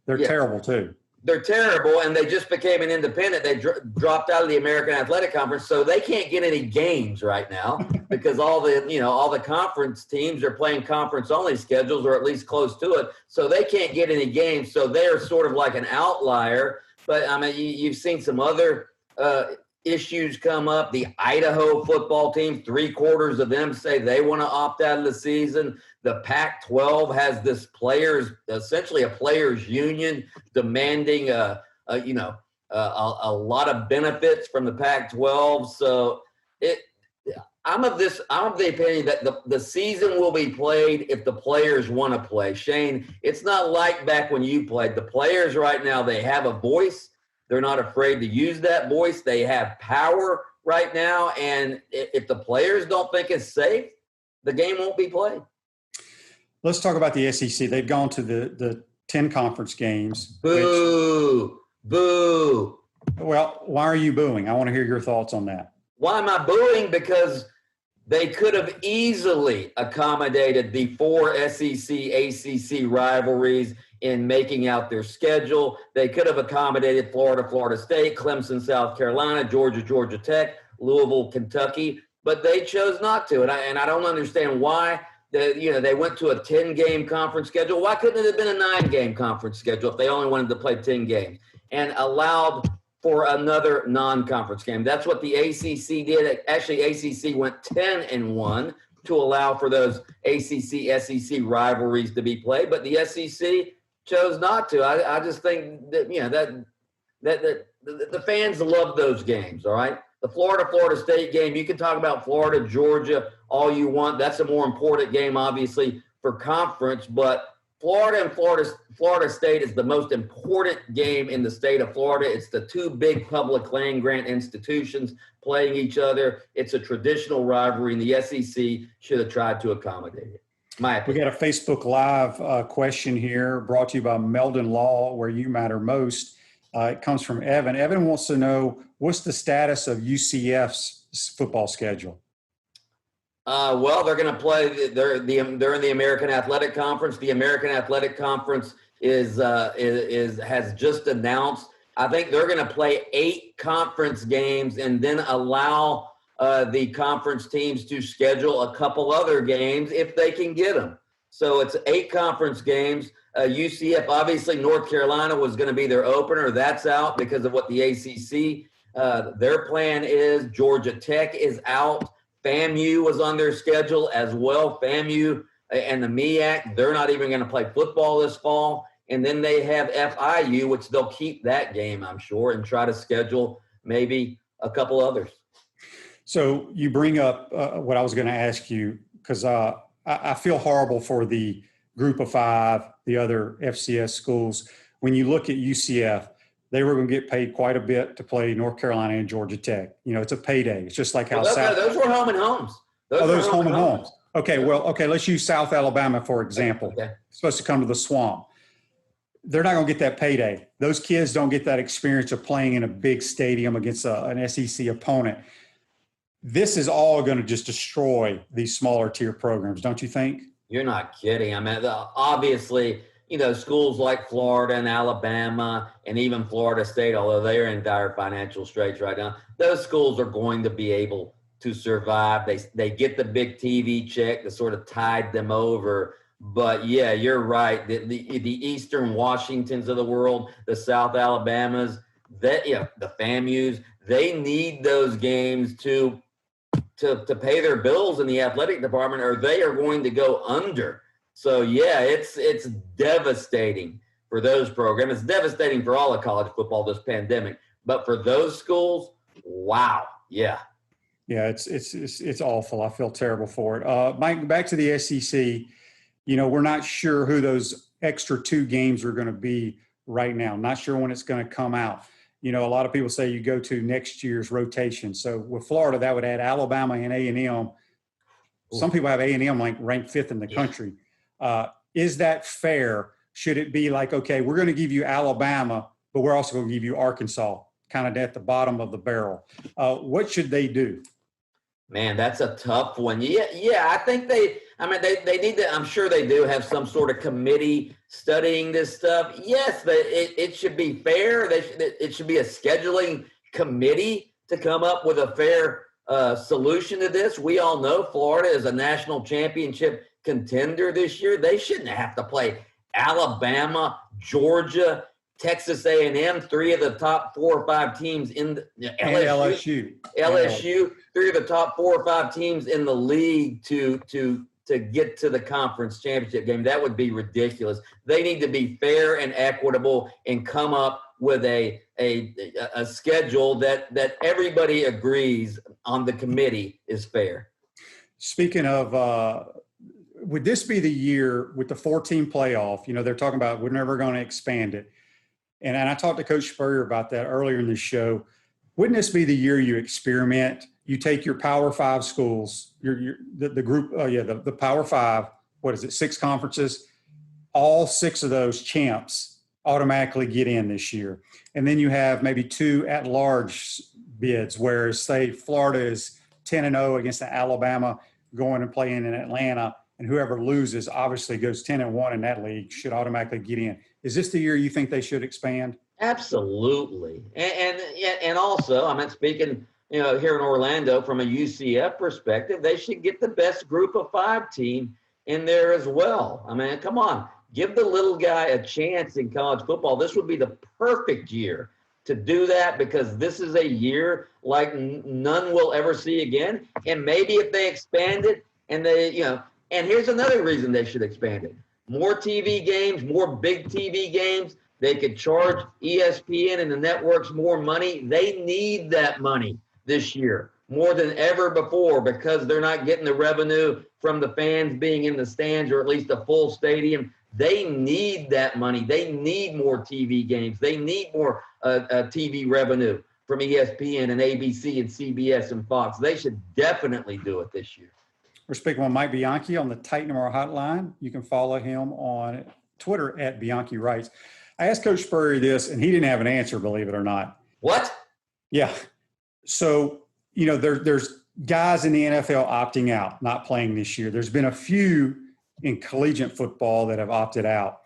They're terrible, too. They're terrible, and they just became an independent. They dropped out of the American Athletic Conference, so they can't get any games right now because all the conference teams are playing conference-only schedules, or at least close to it. So they can't get any games. So they're sort of like an outlier. But you've seen some other issues come up. The Idaho football team, 3/4 of them say they want to opt out of the season. The Pac-12 has this essentially a players union demanding a lot of benefits from the Pac-12. So I'm of the opinion that the season will be played if the players want to play. Shane, it's not like back when you played. The players right now, they have a voice. They're not afraid to use that voice. They have power right now. And if the players don't think it's safe, the game won't be played. Let's talk about the SEC. They've gone to the 10 conference games. Boo. Boo. Well, why are you booing? I want to hear your thoughts on that. Why am I booing? Because they could have easily accommodated the 4 SEC, ACC rivalries in making out their schedule. They could have accommodated Florida, Florida State, Clemson, South Carolina, Georgia, Georgia Tech, Louisville, Kentucky, but they chose not to. And I don't understand why. They went to a 10-game conference schedule. Why couldn't it have been a 9-game conference schedule if they only wanted to play 10 games and allowed for another non-conference game? That's what the ACC did. Actually, ACC went 10-1 to allow for those ACC, SEC rivalries to be played, but the SEC chose not to. I just think that the fans love those games. All right, the Florida State game. You can talk about Florida, Georgia, all you want. That's a more important game, obviously, for conference, but Florida and Florida State is the most important game in the state of Florida. It's the 2 big public land grant institutions playing each other. It's a traditional rivalry, and the SEC should have tried to accommodate it. We got a Facebook Live question here brought to you by Meldon Law, where you matter most. It comes from Evan. Evan wants to know, what's the status of UCF's football schedule? Well, they're going to play. They're in the American Athletic Conference. The American Athletic Conference has just announced. I think they're going to play 8 conference games and then allow the conference teams to schedule a couple other games if they can get them. So it's 8 conference games. UCF, obviously, North Carolina was going to be their opener. That's out because of what the ACC. Their plan is. Georgia Tech is out. FAMU was on their schedule as well. FAMU and the MEAC, they're not even going to play football this fall. And then they have FIU, which they'll keep that game, I'm sure, and try to schedule maybe a couple others. So you bring up what I was going to ask you, because I feel horrible for the group of 5, the other FCS schools. When you look at UCF, they were going to get paid quite a bit to play North Carolina and Georgia Tech. It's a payday. It's just like how those were home and homes. Those home and homes. Okay, let's use South Alabama, for example. Okay. It's supposed to come to the Swamp. They're not going to get that payday. Those kids don't get that experience of playing in a big stadium against an SEC opponent. This is all going to just destroy these smaller tier programs, don't you think? You're not kidding. I mean, obviously, schools like Florida and Alabama and even Florida State, although they're in dire financial straits right now, those schools are going to be able to survive. They get the big TV check that sort of tide them over. But, yeah, you're right. The Eastern Washingtons of the world, the South Alabamas, the FAMUs, they need those games to pay their bills in the athletic department, or they are going to go under. So, yeah, it's devastating for those programs. It's devastating for all of college football, this pandemic. But for those schools, wow, yeah. Yeah, it's awful. I feel terrible for it. Mike, back to the SEC. We're not sure who those extra 2 games are going to be right now. Not sure when it's going to come out. A lot of people say you go to next year's rotation. So with Florida, that would add Alabama and A&M. Some people have A&M ranked 5th in the country. Is that fair? Should it be like, okay, we're going to give you Alabama, but we're also going to give you Arkansas, kind of at the bottom of the barrel? What should they do? Man, that's a tough one. Yeah, I think they need to, I'm sure they do have some sort of committee studying this stuff. Yes, it should be fair. It should be a scheduling committee to come up with a fair solution to this. We all know Florida is a national championship contender this year. They shouldn't have to play Alabama, Georgia, Texas A&M, 3 of the top 4 or 5 teams in the LSU, 3 of the top 4 or 5 teams in the league to get to the conference championship game. That would be ridiculous. They need to be fair and equitable and come up with a schedule that everybody agrees on the committee is fair. Speaking of, would this be the year with the 4-team playoff? They're talking about we're never going to expand it. And I talked to Coach Spurrier about that earlier in the show. Wouldn't this be the year you experiment? You take your Power 5 schools, the group, the Power 5, 6 conferences? All 6 of those champs automatically get in this year. And then you have maybe 2 at-large bids, whereas, say, Florida is 10-0 against Alabama going and playing in Atlanta, and whoever loses obviously goes 10-1 in that league, should automatically get in. Is this the year you think they should expand? Absolutely. And also, I'm speaking, here in Orlando from a UCF perspective, they should get the best group of 5 team in there as well. Come on, give the little guy a chance in college football. This would be the perfect year to do that, because this is a year like none will ever see again. And maybe if they expand it and and here's another reason they should expand it. More TV games, more big TV games. They could charge ESPN and the networks more money. They need that money this year more than ever before, because they're not getting the revenue from the fans being in the stands, or at least a full stadium. They need that money. They need more TV games. They need more TV revenue from ESPN and ABC and CBS and Fox. They should definitely do it this year. We're speaking with Mike Bianchi on the Titan Tomorrow Hotline. You can follow him on Twitter at Bianchi Writes. I asked Coach Spurrier this, and he didn't have an answer, believe it or not. What? Yeah. So, there's guys in the NFL opting out, not playing this year. There's been a few in collegiate football that have opted out.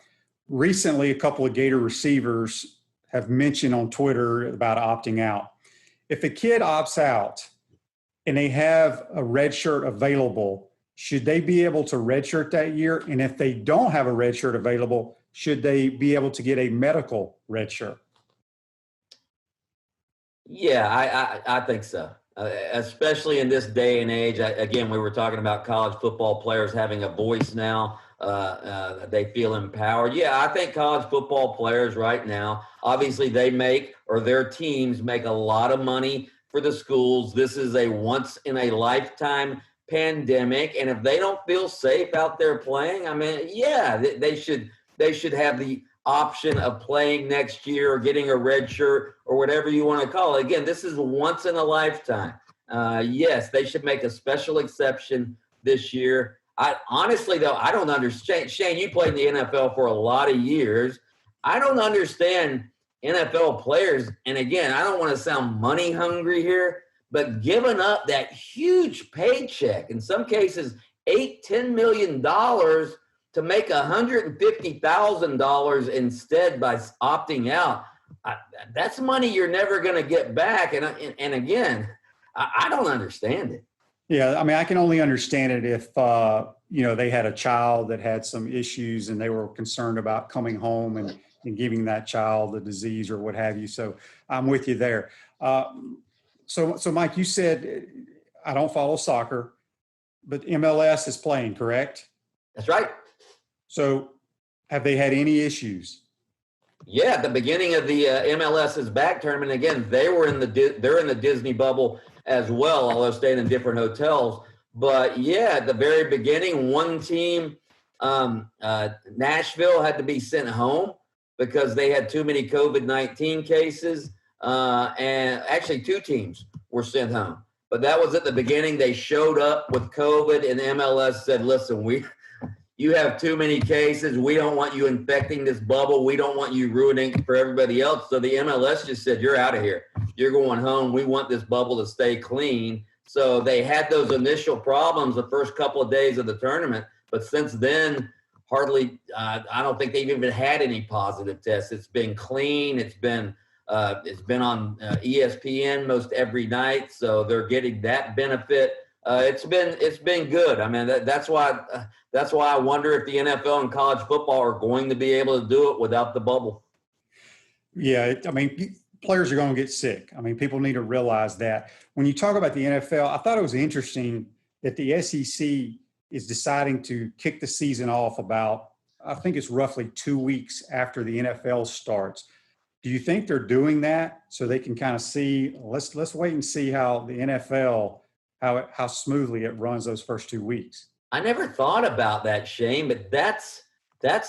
Recently, a couple of Gator receivers have mentioned on Twitter about opting out. If a kid opts out and they have a red shirt available, should they be able to redshirt that year? And if they don't have a red shirt available, should they be able to get a medical red shirt? Yeah, I think so. Especially in this day and age. Again, we were talking about college football players having a voice now. They feel empowered. Yeah, I think college football players right now, obviously their teams make a lot of money for the schools. This is a once in a lifetime pandemic. And if they don't feel safe out there playing, they should have the option of playing next year or getting a red shirt or whatever you want to call it. Again, this is once in a lifetime. Yes, they should make a special exception this year. Honestly, though, I don't understand. Shane, you played in the NFL for a lot of years. I don't understand NFL players. And again, I don't want to sound money hungry here, but giving up that huge paycheck, in some cases, $8-10 million to make $150,000 instead by opting out, that's money you're never going to get back. And again, I don't understand it. Yeah, I can only understand it if, they had a child that had some issues and they were concerned about coming home and giving that child the disease or what have you. So I'm with you there. So Mike, you said, I don't follow soccer, but MLS is playing, correct? That's right. So have they had any issues? Yeah, at the beginning of the MLS is Back tournament, again, they're in the Disney bubble as well, although staying in different hotels. But yeah, at the very beginning, one team, Nashville, had to be sent home because they had too many COVID-19 cases. And actually 2 teams were sent home. But that was at the beginning. They showed up with COVID, and MLS said, listen, you have too many cases. We don't want you infecting this bubble. We don't want you ruining it for everybody else. So the MLS just said, you're out of here. You're going home. We want this bubble to stay clean. So they had those initial problems the first couple of days of the tournament. But since then, hardly, I don't think they've even had any positive tests. It's been clean. It's been on ESPN most every night. So they're getting that benefit. It's been good. That's why I wonder if the NFL and college football are going to be able to do it without the bubble. Yeah, I mean, players are going to get sick. I mean, people need to realize that. When you talk about the NFL, I thought it was interesting that the SEC is deciding to kick the season off about, I think it's roughly 2 weeks after the NFL starts. Do you think they're doing that so they can kind of see, let's wait and see how the NFL, how smoothly it runs those first 2 weeks? I never thought about that, Shane, but that's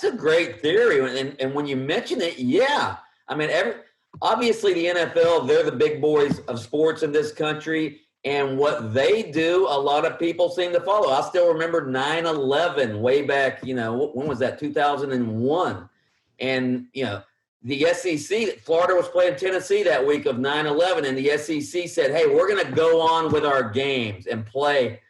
a great theory. And when you mention it, yeah. I mean, obviously the NFL, they're the big boys of sports in this country. And what they do, a lot of people seem to follow. I still remember 9/11 way back, when was that? 2001. And, the SEC, Florida was playing Tennessee that week of 9/11. And the SEC said, hey, we're going to go on with our games and play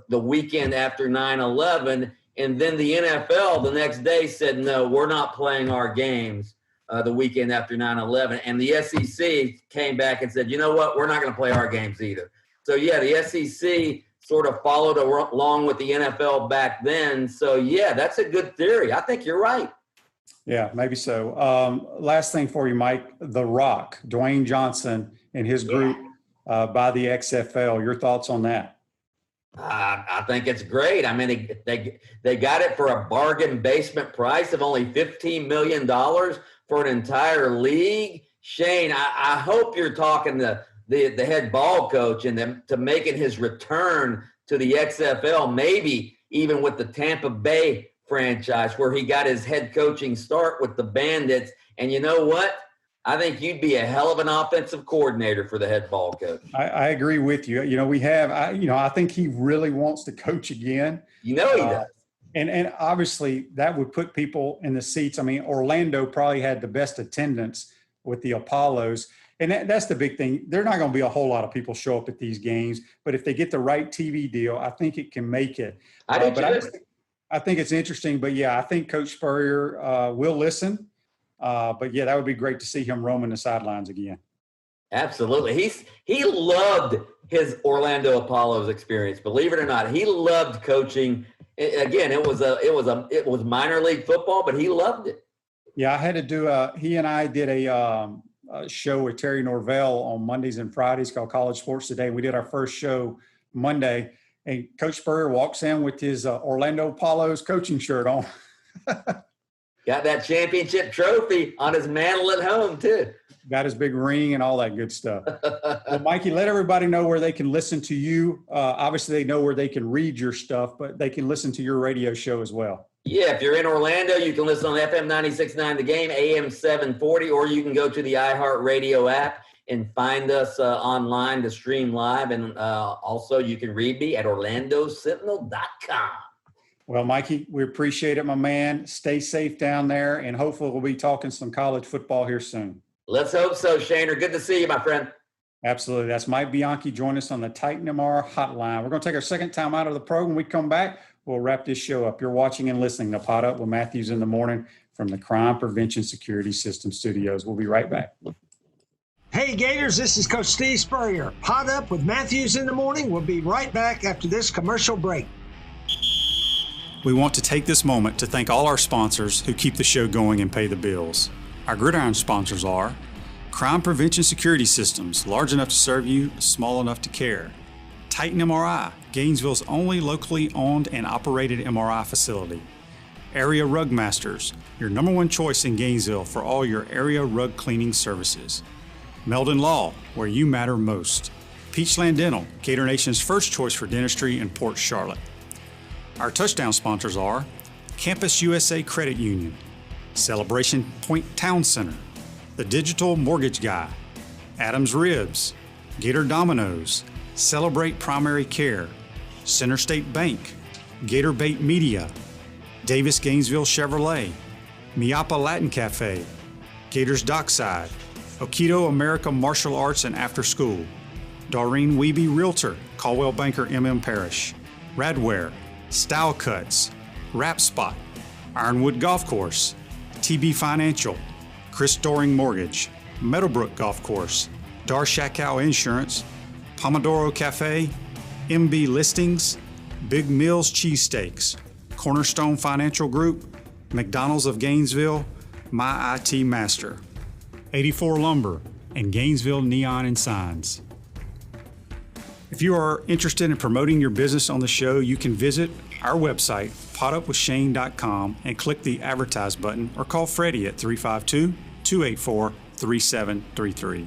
the weekend after 9/11. And then the NFL the next day said, no, we're not playing our games the weekend after 9/11. And the SEC came back and said, you know what, we're not going to play our games either. So, yeah, the SEC sort of followed along with the NFL back then. So, yeah, that's a good theory. I think you're right. Yeah, maybe so. Last thing for you, Mike, The Rock, Dwayne Johnson and his group by the XFL. Your thoughts on that? I think it's great. I mean, they got it for a bargain basement price of only $15 million for an entire league. Shane, I hope you're talking to the head ball coach and them to making his return to the XFL, maybe even with the Tampa Bay franchise where he got his head coaching start with the Bandits. And you know what? I think you'd be a hell of an offensive coordinator for the head ball coach. I agree with you. I think he really wants to coach again. He does. And obviously that would put people in the seats. I mean, Orlando probably had the best attendance with the Apollos. And that's the big thing. There are not going to be a whole lot of people show up at these games, but if they get the right TV deal, I think it can make it. I think it's interesting, but yeah, I think Coach Spurrier will listen. But yeah, that would be great to see him roaming the sidelines again. Absolutely. He loved his Orlando Apollos experience. Believe it or not, he loved coaching. Again, it was minor league football, but he loved it. Yeah, I had to do he and I did a show with Terry Norvell on Mondays and Fridays called College Sports Today. We did our first show Monday, and Coach Spurrier walks in with his Orlando Apollos coaching shirt on. Got that championship trophy on his mantle at home, too. Got his big ring and all that good stuff. Well, Mikey, let everybody know where they can listen to you. Obviously, they know where they can read your stuff, but they can listen to your radio show as well. Yeah, if you're in Orlando, you can listen on FM 96.9 The Game, AM 740, or you can go to the iHeartRadio app and find us online to stream live. And also, you can read me at orlandosentinel.com. Well, Mikey, we appreciate it, my man. Stay safe down there, and hopefully we'll be talking some college football here soon. Let's hope so, Shaner. Good to see you, my friend. Absolutely. That's Mike Bianchi. Join us on the Titan MR hotline. We're going to take our second time out of the program. When we come back, we'll wrap this show up. You're watching and listening to Pot Up with Matthews in the Morning from the Crime Prevention Security System Studios. We'll be right back. Hey, Gators, this is Coach Steve Spurrier. Pot Up with Matthews in the Morning. We'll be right back after this commercial break. We want to take this moment to thank all our sponsors who keep the show going and pay the bills. Our gridiron sponsors are Crime Prevention Security Systems, large enough to serve you, small enough to care. Titan MRI, Gainesville's only locally owned and operated MRI facility. Area Rug Masters, your number one choice in Gainesville for all your area rug cleaning services. Meldon Law, where you matter most. Peachland Dental, Gator Nation's first choice for dentistry in Port Charlotte. Our touchdown sponsors are Campus USA Credit Union, Celebration Point Town Center, The Digital Mortgage Guy, Adams Ribs, Gator Dominoes, Celebrate Primary Care, Center State Bank, Gator Bait Media, Davis Gainesville Chevrolet, Miapa Latin Cafe, Gators Dockside, Okido America Martial Arts and After School, Doreen Wiebe Realtor, Caldwell Banker MM Parish, Radware, Style Cuts, Wrap Spot, Ironwood Golf Course, TB Financial, Chris Doring Mortgage, Meadowbrook Golf Course, Darshakau Insurance, Pomodoro Cafe, MB Listings, Big Mills Cheesesteaks, Cornerstone Financial Group, McDonald's of Gainesville, My IT Master. 84 Lumber, and Gainesville Neon and Signs. If you are interested in promoting your business on the show, you can visit our website, potupwithshane.com, and click the advertise button or call Freddie at 352-284-3733.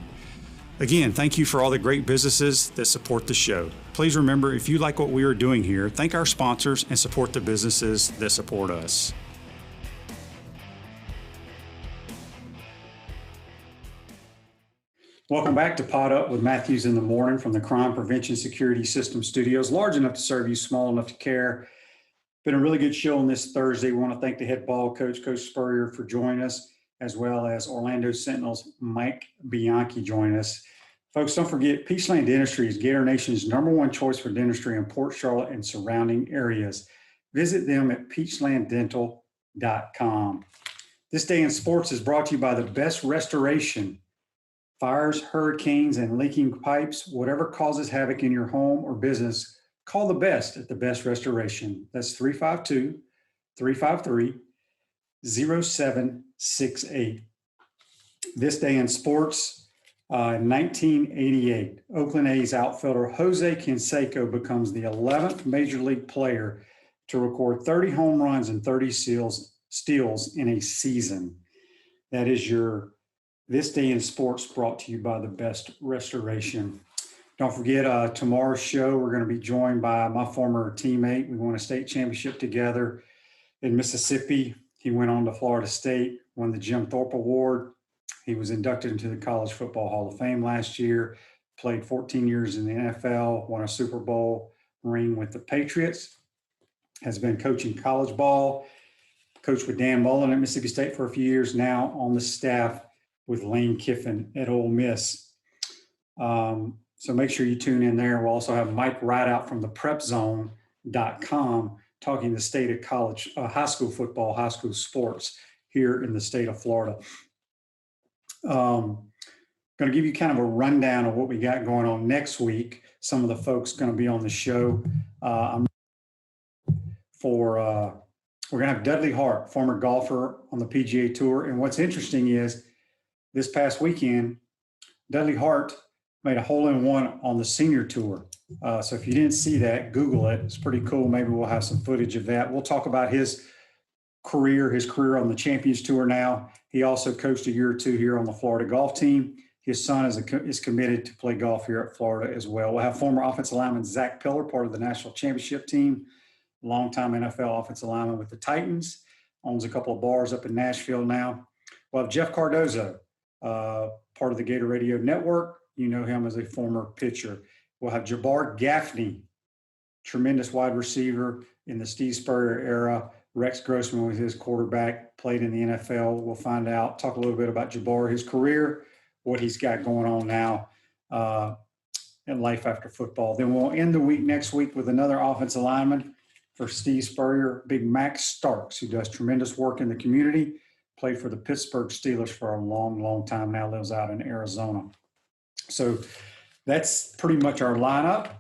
Again, thank you for all the great businesses that support the show. Please remember, if you like what we are doing here, thank our sponsors and support the businesses that support us. Welcome back to Pod Up with Matthews in the Morning from the Crime Prevention Security System Studios, large enough to serve you, small enough to care. Been a really good show on this Thursday. We want to thank the head ball coach, Coach Spurrier, for joining us, as well as Orlando Sentinel's Mike Bianchi joining us. Folks, don't forget, Peachland Dentistry is Gator Nation's #1 choice for dentistry in Port Charlotte and surrounding areas. Visit them at peachlanddental.com. This Day in Sports is brought to you by the Best Restoration. Fires, hurricanes, and leaking pipes, whatever causes havoc in your home or business, call the best at the Best Restoration. That's 352-353-0768. This Day in Sports, 1988, Oakland A's outfielder Jose Canseco becomes the 11th Major League player to record 30 home runs and 30 steals in a season. That is your This Day in Sports, brought to you by the Best Restoration. Don't forget, tomorrow's show, we're going to be joined by my former teammate. We won a state championship together in Mississippi. He went on to Florida State, won the Jim Thorpe Award. He was inducted into the College Football Hall of Fame last year, played 14 years in the NFL, won a Super Bowl ring with the Patriots, has been coaching college ball, coached with Dan Mullen at Mississippi State for a few years now, on the staff with Lane Kiffin at Ole Miss. So make sure you tune in there. We'll also have Mike Rideout from the prepzone.com talking the state of college, high school football, high school sports here in the state of Florida. Going to give you kind of a rundown of what we got going on next week. Some of the folks going to be on the show. We're going to have Dudley Hart, former golfer on the PGA Tour. And what's interesting is, this past weekend, Dudley Hart made a hole-in-one on the senior tour. So if you didn't see that, Google it. It's pretty cool. Maybe we'll have some footage of that. We'll talk about his career on the Champions Tour now. He also coached a year or two here on the Florida golf team. His son is committed to play golf here at Florida as well. We'll have former offensive lineman Zach Pillar, part of the national championship team, longtime NFL offensive lineman with the Titans, owns a couple of bars up in Nashville now. We'll have Jeff Cardozo, part of the Gator Radio Network. You know him as a former pitcher. We'll have Jabbar Gaffney, tremendous wide receiver in the Steve Spurrier era. Rex Grossman was his quarterback, played in the NFL. We'll find out, talk a little bit about Jabbar, his career, what he's got going on now in life after football. Then we'll end the week next week with another offensive lineman for Steve Spurrier, Big Max Starks, who does tremendous work in the community. Played for the Pittsburgh Steelers for a long, long time now, lives out in Arizona. So that's pretty much our lineup.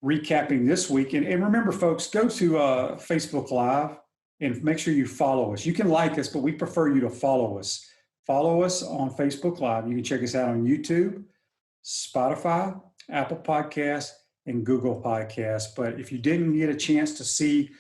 Recapping this week. And remember, folks, go to Facebook Live and make sure you follow us. You can like us, but we prefer you to follow us. Follow us on Facebook Live. You can check us out on YouTube, Spotify, Apple Podcasts, and Google Podcasts. But if you didn't get a chance to see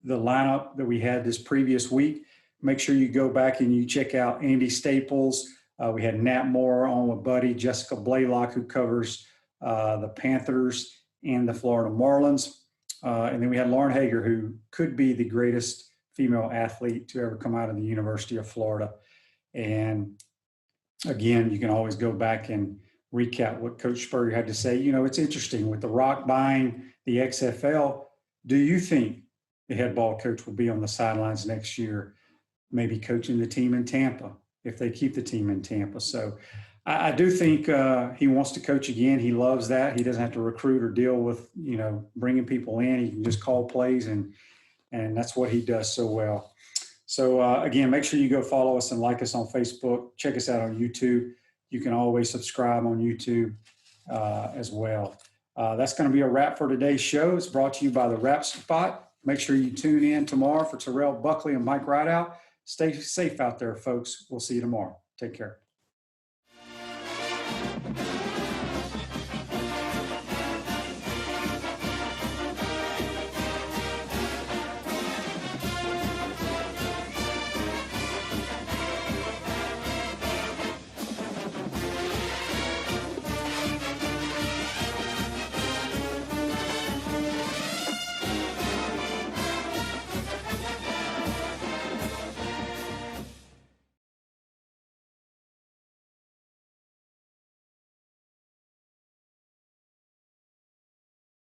the lineup that we had this previous week, make sure you go back and you check out Andy Staples. We had Nat Moore on with Buddy, Jessica Blaylock, who covers the Panthers and the Florida Marlins. And then we had Lauren Hager, who could be the greatest female athlete to ever come out of the University of Florida. And again, you can always go back and recap what Coach Spurrier had to say. You know, it's interesting with the Rock buying the XFL. Do you think the head ball coach will be on the sidelines next year, maybe coaching the team in Tampa if they keep the team in Tampa? So I do think he wants to coach again. He loves that. He doesn't have to recruit or deal with, you know, bringing people in. He can just call plays, and that's what he does so well. So again, make sure you go follow us and like us on Facebook. Check us out on YouTube. You can always subscribe on YouTube as well. That's going to be a wrap for today's show. It's brought to you by the Wrap Spot. Make sure you tune in tomorrow for Terrell Buckley and Mike Rideout. Stay safe out there, folks. We'll see you tomorrow. Take care.